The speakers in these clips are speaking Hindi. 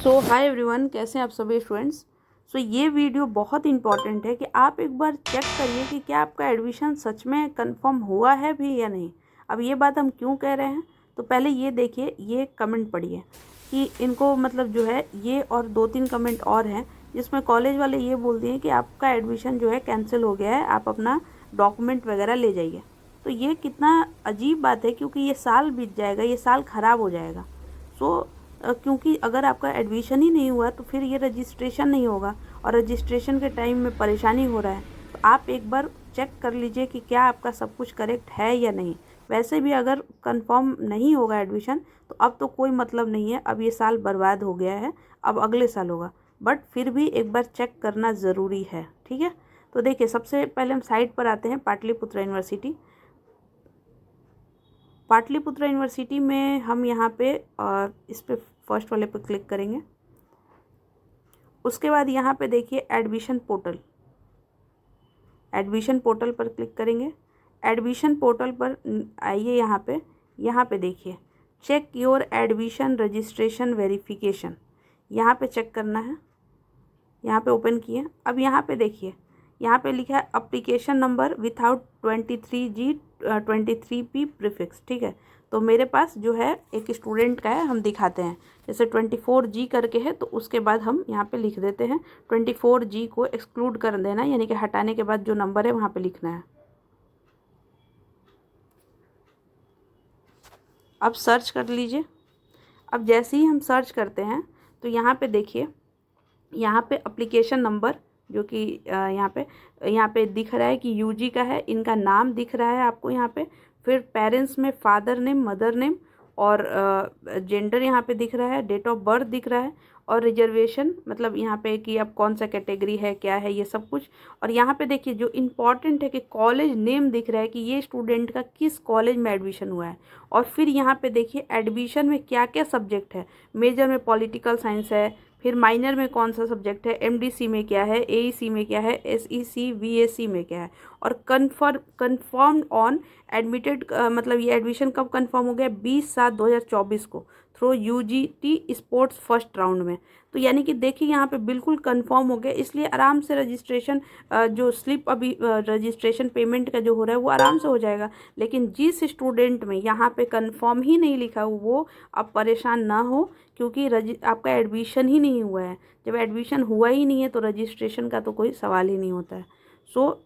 सो हाय एवरीवन, कैसे हैं आप सभी स्टूडेंट्स। ये वीडियो बहुत इंपॉर्टेंट है कि आप एक बार चेक करिए कि क्या आपका एडमिशन सच में कंफर्म हुआ है भी या नहीं। अब ये बात हम क्यों कह रहे हैं, तो पहले ये देखिए, ये कमेंट पढ़िए कि इनको मतलब जो है ये और 2-3 कमेंट और हैं जिसमें कॉलेज वाले ये बोल दिए कि आपका एडमिशन जो है कैंसिल हो गया है, आप अपना डॉक्यूमेंट वगैरह ले जाइए। तो ये कितना अजीब बात है, क्योंकि ये साल बीत जाएगा, ये साल ख़राब हो जाएगा। क्योंकि अगर आपका एडमिशन ही नहीं हुआ तो फिर ये रजिस्ट्रेशन नहीं होगा, और रजिस्ट्रेशन के टाइम में परेशानी हो रहा है। तो आप एक बार चेक कर लीजिए कि क्या आपका सब कुछ करेक्ट है या नहीं। वैसे भी अगर कंफर्म नहीं होगा एडमिशन तो अब तो कोई मतलब नहीं है, अब ये साल बर्बाद हो गया है, अब अगले साल होगा। बट फिर भी एक बार चेक करना ज़रूरी है, ठीक है। तो देखिए, सबसे पहले हम साइट पर आते हैं, पाटलिपुत्र यूनिवर्सिटी। पाटलिपुत्र यूनिवर्सिटी में हम यहाँ पे इस पे फर्स्ट वाले पे क्लिक करेंगे। उसके बाद यहाँ पे देखिए एडमिशन पोर्टल, एडमिशन पोर्टल पर क्लिक करेंगे। एडमिशन पोर्टल पर आइए, यहाँ पे देखिए check your admission registration verification, यहाँ पे चेक करना है। यहाँ पे ओपन किए। अब यहाँ पे देखिए, यहाँ पे लिखा है application number without 23G 23P prefix, ठीक है। तो मेरे पास जो है एक स्टूडेंट का है, हम दिखाते हैं। जैसे 24G करके है तो उसके बाद हम यहाँ पे लिख देते हैं 24G को एक्सक्लूड कर देना, यानी कि हटाने के बाद जो नंबर है वहाँ पे लिखना है। अब सर्च कर लीजिए। अब जैसे ही हम सर्च करते हैं तो यहाँ पे देखिए, यहाँ पे एप्लीकेशन नंबर जो कि यहाँ पे दिख रहा है कि यूजी का है, इनका नाम दिख रहा है आपको यहाँ पे। फिर पेरेंट्स में फादर नेम, मदर नेम और जेंडर यहाँ पे दिख रहा है, डेट ऑफ बर्थ दिख रहा है, और रिजर्वेशन मतलब यहाँ पे कि अब कौन सा कैटेगरी है, क्या है, ये सब कुछ। और यहाँ पे देखिए जो इम्पॉर्टेंट है कि कॉलेज नेम दिख रहा है कि ये स्टूडेंट का किस कॉलेज में एडमिशन हुआ है। और फिर यहाँ पे देखिए एडमिशन में क्या क्या सब्जेक्ट है। मेजर में पॉलिटिकल साइंस है, फिर माइनर में कौन सा सब्जेक्ट है, एमडीसी में क्या है, एईसी में क्या है, एसईसी वीएससी में क्या है, और कन्फर्म्ड ऑन एडमिटेड, मतलब ये एडमिशन कब कन्फर्म हो गया, 20/7/2024 को through UGT sports first round में। तो यानी कि देखिए यहाँ पे बिल्कुल कंफर्म हो गया, इसलिए आराम से रजिस्ट्रेशन जो स्लिप अभी रजिस्ट्रेशन पेमेंट का जो हो रहा है वो आराम से हो जाएगा। लेकिन जिस स्टूडेंट में यहाँ पे कंफर्म ही नहीं लिखा वो अब परेशान ना हो, क्योंकि आपका एडमिशन ही नहीं हुआ है। जब एडमिशन हुआ ही नहीं है तो रजिस्ट्रेशन का तो कोई सवाल ही नहीं होता है।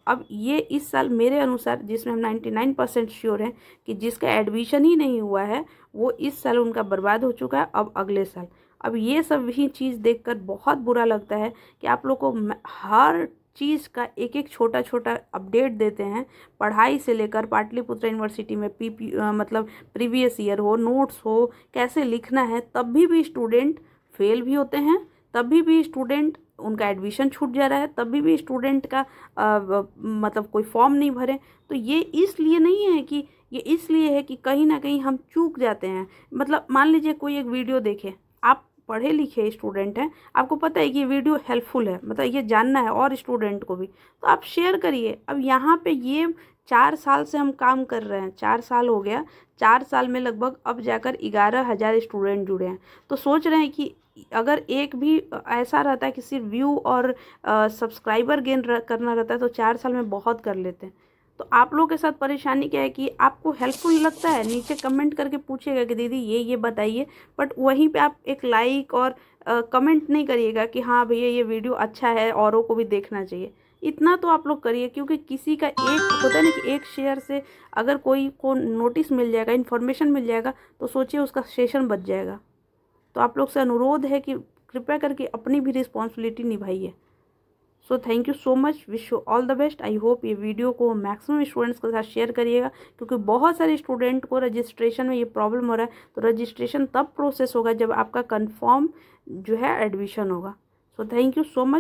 अब ये इस साल मेरे अनुसार, जिसमें हम 99% श्योर हैं कि जिसका एडमिशन ही नहीं हुआ है वो इस साल उनका बर्बाद हो चुका है। अब अगले साल, अब ये सब भी चीज़ देखकर बहुत बुरा लगता है कि आप लोग को हर चीज़ का एक एक छोटा छोटा अपडेट देते हैं, पढ़ाई से लेकर पाटलिपुत्र यूनिवर्सिटी में मतलब प्रीवियस ईयर हो, नोट्स हो, कैसे लिखना है, तब भी स्टूडेंट फेल भी होते हैं, तभी भी स्टूडेंट उनका एडमिशन छूट जा रहा है, तभी भी स्टूडेंट का मतलब कोई फॉर्म नहीं भरे। तो ये इसलिए नहीं है कि, ये इसलिए है कि कहीं ना कहीं हम चूक जाते हैं। मतलब मान लीजिए कोई एक वीडियो देखे, आप पढ़े लिखे स्टूडेंट हैं, आपको पता है कि ये वीडियो हेल्पफुल है, मतलब ये जानना है और स्टूडेंट को भी, तो आप शेयर करिए। अब यहाँ पे ये 4 साल से हम काम कर रहे हैं, 4 साल हो गया, 4 साल में लगभग अब जाकर 11,000 स्टूडेंट जुड़े हैं। तो सोच रहे हैं कि अगर एक भी ऐसा रहता है कि सिर्फ व्यू और सब्सक्राइबर गेन करना रहता है तो 4 साल में बहुत कर लेते हैं। तो आप लोगों के साथ परेशानी क्या है कि आपको हेल्पफुल लगता है, नीचे कमेंट करके पूछिएगा कि दीदी ये बताइए, बट वहीं पे आप एक लाइक और कमेंट नहीं करिएगा कि हाँ भैया ये वीडियो अच्छा है, औरों को भी देखना चाहिए। इतना तो आप लोग करिए, क्योंकि किसी का एक होता है ना कि एक शेयर से अगर कोई को नोटिस मिल जाएगा, इन्फॉर्मेशन मिल जाएगा, तो सोचिए उसका सेशन बच जाएगा। तो आप लोग से अनुरोध है कि कृपया करके अपनी भी रिस्पॉन्सिबिलिटी निभाइए। Thank you so much, wish you all the best. I hope ये वीडियो को मैक्सिमम स्टूडेंट्स के साथ शेयर करिएगा, क्योंकि बहुत सारे स्टूडेंट को रजिस्ट्रेशन में ये प्रॉब्लम हो रहा है। तो रजिस्ट्रेशन तब प्रोसेस होगा जब आपका कंफर्म जो है एडमिशन होगा। Thank you so much.